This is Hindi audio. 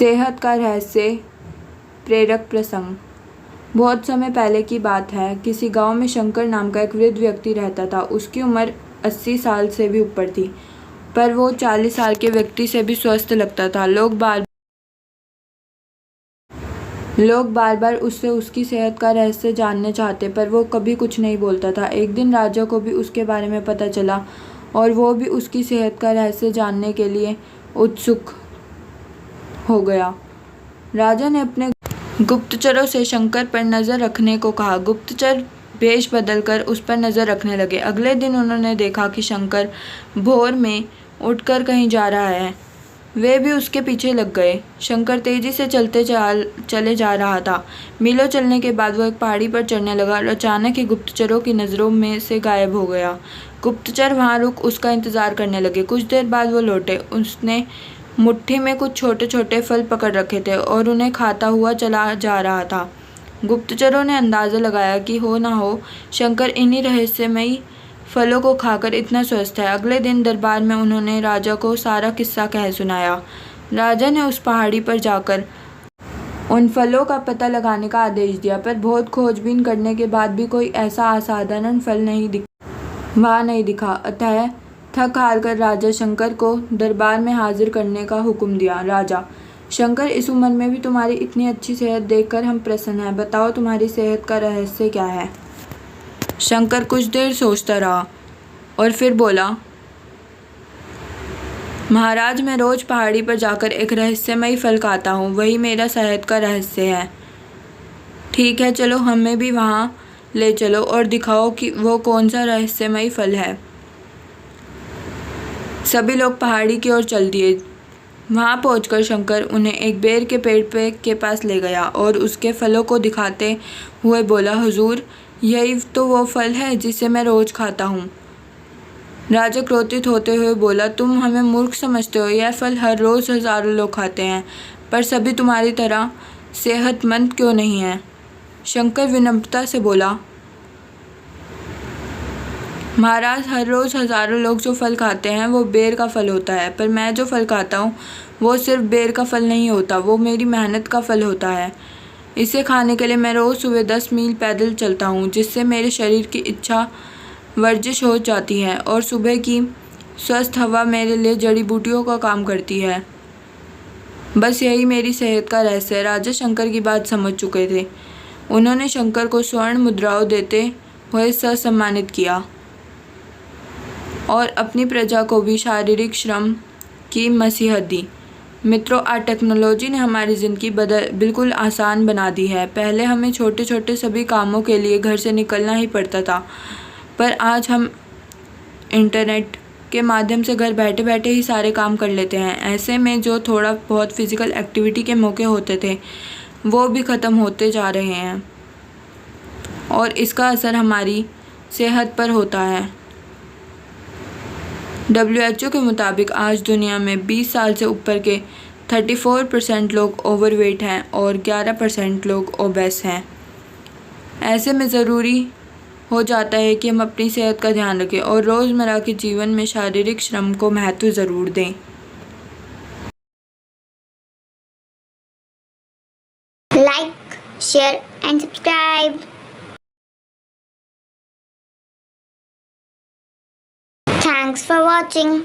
सेहत का रहस्य प्रेरक प्रसंग। बहुत समय पहले की बात है। किसी गांव में शंकर नाम का एक वृद्ध व्यक्ति रहता था। उसकी उम्र 80 साल से भी ऊपर थी, पर वो 40 साल के व्यक्ति से भी स्वस्थ लगता था। लोग बार बार उससे उसकी सेहत का रहस्य जानना चाहते, पर वो कभी कुछ नहीं बोलता था। एक दिन राजा को भी उसके बारे में पता चला और वो भी उसकी सेहत का रहस्य जानने के लिए उत्सुक हो गया। राजा ने अपने गुप्तचरों से शंकर पर नजर रखने को कहा। गुप्तचर वेश बदलकर उस पर नजर रखने लगे। अगले दिन उन्होंने देखा कि शंकर भोर में उठकर कहीं जा रहा है। वे भी उसके पीछे लग गए। शंकर तेजी से चले जा रहा था। मीलों चलने के बाद वो एक पहाड़ी पर चढ़ने लगा और अचानक ही गुप्तचरों की नज़रों में से गायब हो गया। गुप्तचर वहां रुक उसका इंतजार करने लगे। कुछ देर बाद वो लौटे। उसने मुट्ठी में कुछ छोटे छोटे फल पकड़ रखे थे और उन्हें खाता हुआ चला जा रहा था। गुप्तचरों ने अंदाज़ा लगाया कि हो ना हो शंकर इन्हीं रहस्यमयी फलों को खाकर इतना स्वस्थ है। अगले दिन दरबार में उन्होंने राजा को सारा किस्सा कह सुनाया। राजा ने उस पहाड़ी पर जाकर उन फलों का पता लगाने का आदेश दिया, पर बहुत खोजबीन करने के बाद भी कोई ऐसा असाधारण फल वहाँ नहीं दिखा। अतः थक हार कर राजा शंकर को दरबार में हाजिर करने का हुक्म दिया। राजा: शंकर, इस उम्र में भी तुम्हारी इतनी अच्छी सेहत देखकर हम प्रसन्न हैं। बताओ, तुम्हारी सेहत का रहस्य क्या है? शंकर कुछ देर सोचता रहा और फिर बोला, महाराज, मैं रोज पहाड़ी पर जाकर एक रहस्यमयी फल खाता हूँ। वही मेरा सेहत का रहस्य है। ठीक है, चलो, हमें भी वहाँ ले चलो और दिखाओ कि वो कौन सा रहस्यमयी फल है। सभी लोग पहाड़ी की ओर चल दिए। वहां पहुंचकर शंकर उन्हें एक बेर के पेड़ के पास ले गया और उसके फलों को दिखाते हुए बोला, हुजूर, यही तो वो फल है जिसे मैं रोज खाता हूँ। राजा क्रोधित होते हुए बोला, तुम हमें मूर्ख समझते हो। यह फल हर रोज हजारों लोग खाते हैं, पर सभी तुम्हारी तरह सेहतमंद क्यों नहीं है? शंकर विनम्रता से बोला, महाराज, हर रोज़ हज़ारों लोग जो फल खाते हैं वो बेर का फल होता है, पर मैं जो फल खाता हूँ वो सिर्फ बेर का फल नहीं होता, वो मेरी मेहनत का फल होता है। इसे खाने के लिए मैं रोज़ सुबह 10 मील पैदल चलता हूँ, जिससे मेरे शरीर की इच्छा वर्जिश हो जाती है और सुबह की स्वस्थ हवा मेरे लिए जड़ी बूटियों का काम करती है। बस यही मेरी सेहत का रहस्य है। राजा शंकर की बात समझ चुके थे। उन्होंने शंकर को स्वर्ण मुद्राओं देते हुए सम्मानित किया और अपनी प्रजा को भी शारीरिक श्रम की नसीहत दी। मित्रों, आज टेक्नोलॉजी ने हमारी ज़िंदगी बिल्कुल आसान बना दी है। पहले हमें छोटे छोटे सभी कामों के लिए घर से निकलना ही पड़ता था, पर आज हम इंटरनेट के माध्यम से घर बैठे बैठे ही सारे काम कर लेते हैं। ऐसे में जो थोड़ा बहुत फिज़िकल एक्टिविटी के मौके होते थे वो भी ख़त्म होते जा रहे हैं और इसका असर हमारी सेहत पर होता है। WHO के मुताबिक आज दुनिया में 20 साल से ऊपर के 34% लोग ओवरवेट हैं और 11% लोग ओबेस हैं। ऐसे में ज़रूरी हो जाता है कि हम अपनी सेहत का ध्यान रखें और रोज़मर्रा के जीवन में शारीरिक श्रम को महत्व ज़रूर दें। Like, share and subscribe. Thanks for watching.